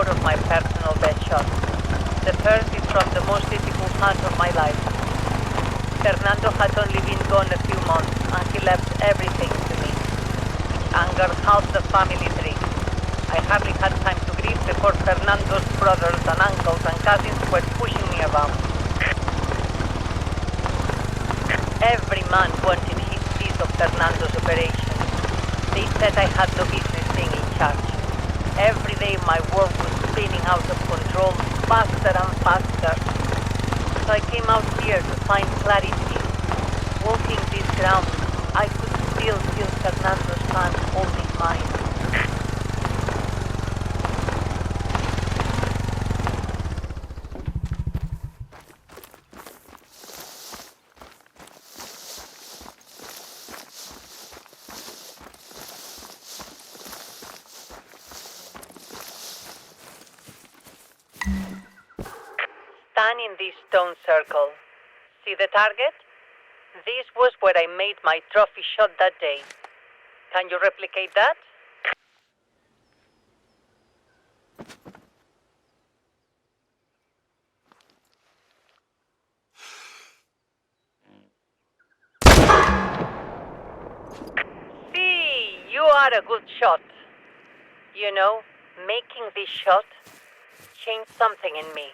4 of my personal best shots. The first is from the most difficult hunt of my life. Fernando had only been gone a few months, and he left everything to me. Anger half the family tree. I hardly had time to grieve before Fernando's brothers and uncles and cousins were pushing me around. Every man wanted his piece of Fernando's operation. They said I had no business being in charge. Every day my world was spinning out of control, faster and faster. So I came out here to find clarity. Walking this ground, I could still feel Fernando's hand holding mine. Stand in this stone circle. See the target? This was where I made my trophy shot that day. Can you replicate that? See, you are a good shot. You know, making this shot changed something in me.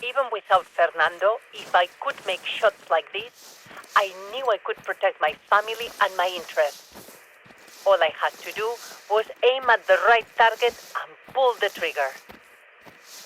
Even without Fernando, if I could make shots like this, I knew I could protect my family and my interests. All I had to do was aim at the right target and pull the trigger.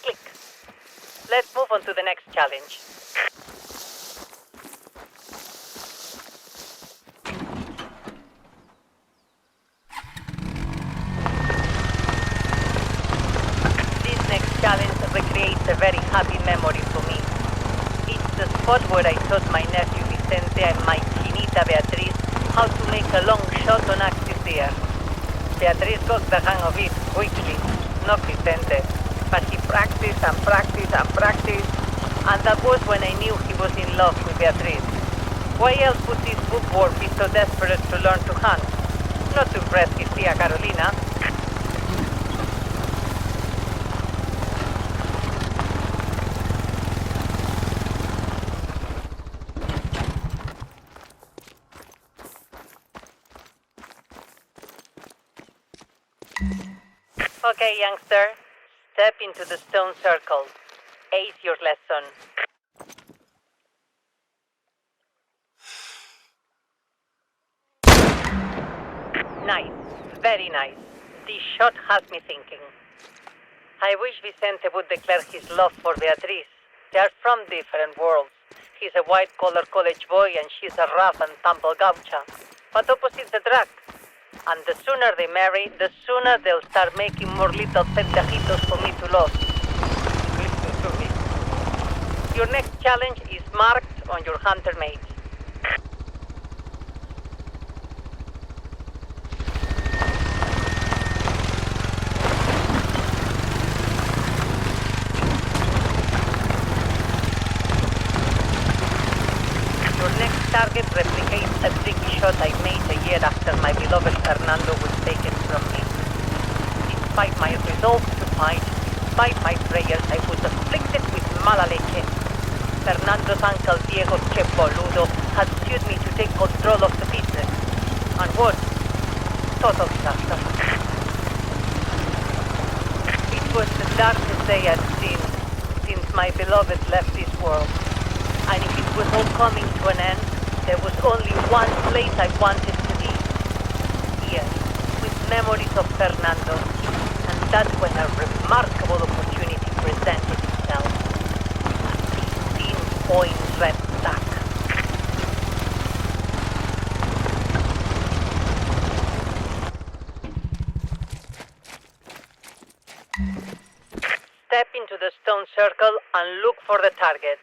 Click. Let's move on to the next challenge. This next challenge recreates a very happy memory for me. It's the spot where I taught my nephew Vicente and my chinita Beatriz how to make a long shot on active deer. Beatriz got the hang of it quickly, not Vicente, but he practiced and practiced and practiced, and that was when I knew he was in love with Beatriz. Why else would this bookworm be so desperate to learn to hunt? Not to impress his tia Carolina. Okay, youngster. Step into the stone circle. Ace your lesson. Nice. Very nice. This shot has me thinking. I wish Vicente would declare his love for Beatriz. They are from different worlds. He's a white-collar college boy and she's a rough and tumble gaucha. But opposites attract. And the sooner they marry, the sooner they'll start making more little pendejitos for me to love. Listen to me. Your next challenge is marked on your hunter mate. Your next target replicates a tricky shot I made a year after my beloved Fernando was taken from me. Despite my resolve to fight, despite my prayers, I was afflicted with mala leche. Fernando's uncle Diego Che Boludo had sued me to take control of the business. And what? Total disaster. It was the darkest day I'd seen since my beloved left this world. And if it was all coming to an end, there was only one place I wanted to be. Here, with memories of Fernando. And that's when a remarkable opportunity presented itself. A 15-point red stack. Step into the stone circle and look for the target.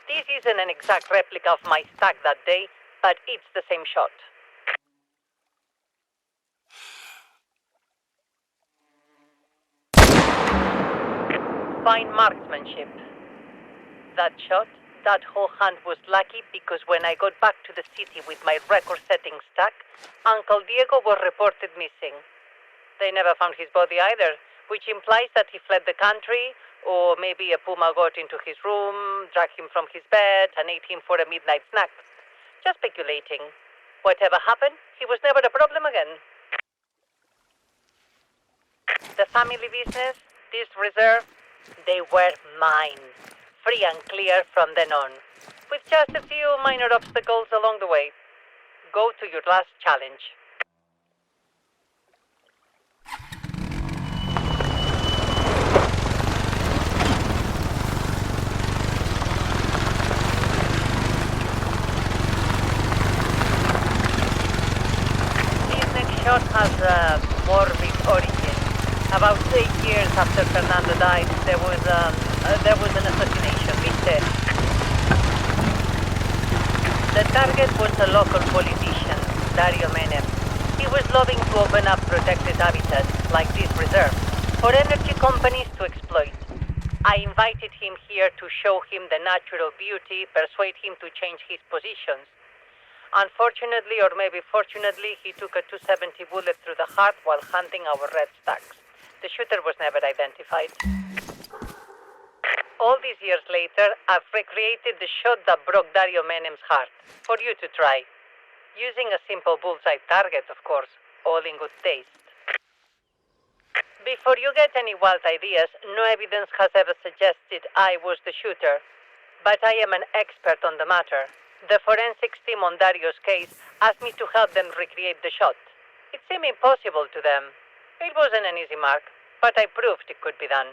This isn't an exact replica of my stack that day, but it's the same shot. Fine marksmanship. That shot, that whole hunt was lucky because when I got back to the city with my record-setting stack, Uncle Diego was reported missing. They never found his body either, which implies that he fled the country, or maybe a puma got into his room, dragged him from his bed, and ate him for a midnight snack. Just speculating. Whatever happened, he was never a problem again. The family business, this reserve, they were mine. Free and clear from then on, with just a few minor obstacles along the way. Go to your last challenge. This next shot has a morbid origin. About 8 years after Fernando died, there was an assassination, ¿viste? The target was a local politician, Dario Menem. He was lobbying to open up protected habitats, like this reserve, for energy companies to exploit. I invited him here to show him the natural beauty, persuade him to change his positions. Unfortunately, or maybe fortunately, he took a 270 bullet through the heart while hunting our red stacks. The shooter was never identified. All these years later, I've recreated the shot that broke Dario Menem's heart, for you to try. Using a simple bullseye target, of course, all in good taste. Before you get any wild ideas, no evidence has ever suggested I was the shooter. But I am an expert on the matter. The forensics team on Dario's case asked me to help them recreate the shot. It seemed impossible to them. It wasn't an easy mark, but I proved it could be done.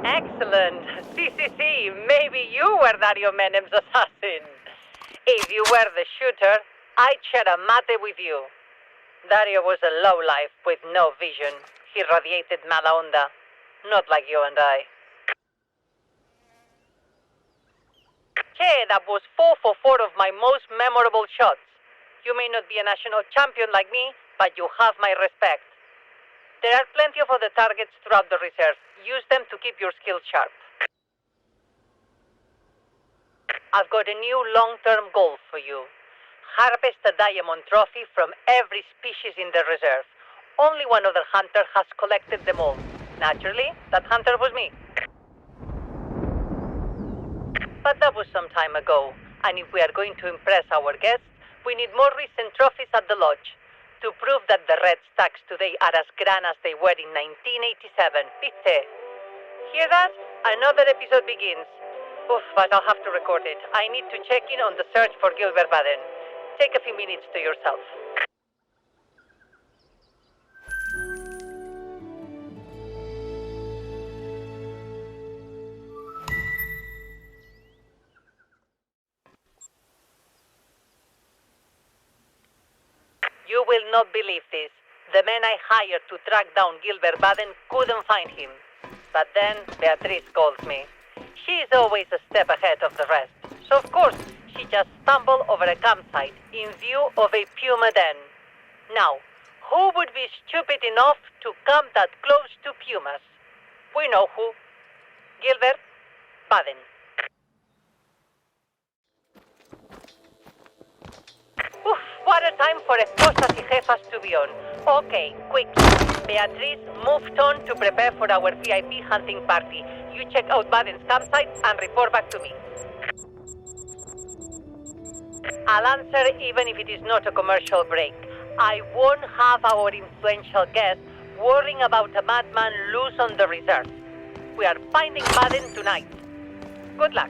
Excellent. See, maybe you were Dario Menem's assassin. If you were the shooter, I'd share a mate with you. Dario was a lowlife with no vision. He radiated mala onda, not like you and I. Che, that was 4 for 4 of my most memorable shots. You may not be a national champion like me, but you have my respect. There are plenty of other targets throughout the reserve. Use them to keep your skills sharp. I've got a new long-term goal for you. Harvest a diamond trophy from every species in the reserve. Only one other hunter has collected them all. Naturally, that hunter was me. But that was some time ago, and if we are going to impress our guests, we need more recent trophies at the lodge. To prove that the red stacks today are as grand as they were in 1987. ¿Viste? Hear that? Another episode begins. Oof, but I'll have to record it. I need to check in on the search for Gilbert Baden. Take a few minutes to yourself. You will not believe this. The men I hired to track down Gilbert Baden couldn't find him. But then Beatrice calls me. She is always a step ahead of the rest. So of course, she just stumbled over a campsite in view of a puma den. Now, who would be stupid enough to come that close to pumas? We know who. Gilbert Baden. Oof, what a time for esposas y jefas to be on. Okay, quick. Beatrice moved on to prepare for our VIP hunting party. You check out Baden's campsite and report back to me. I'll answer even if it is not a commercial break. I won't have our influential guest worrying about a madman loose on the reserve. We are finding Baden tonight. Good luck.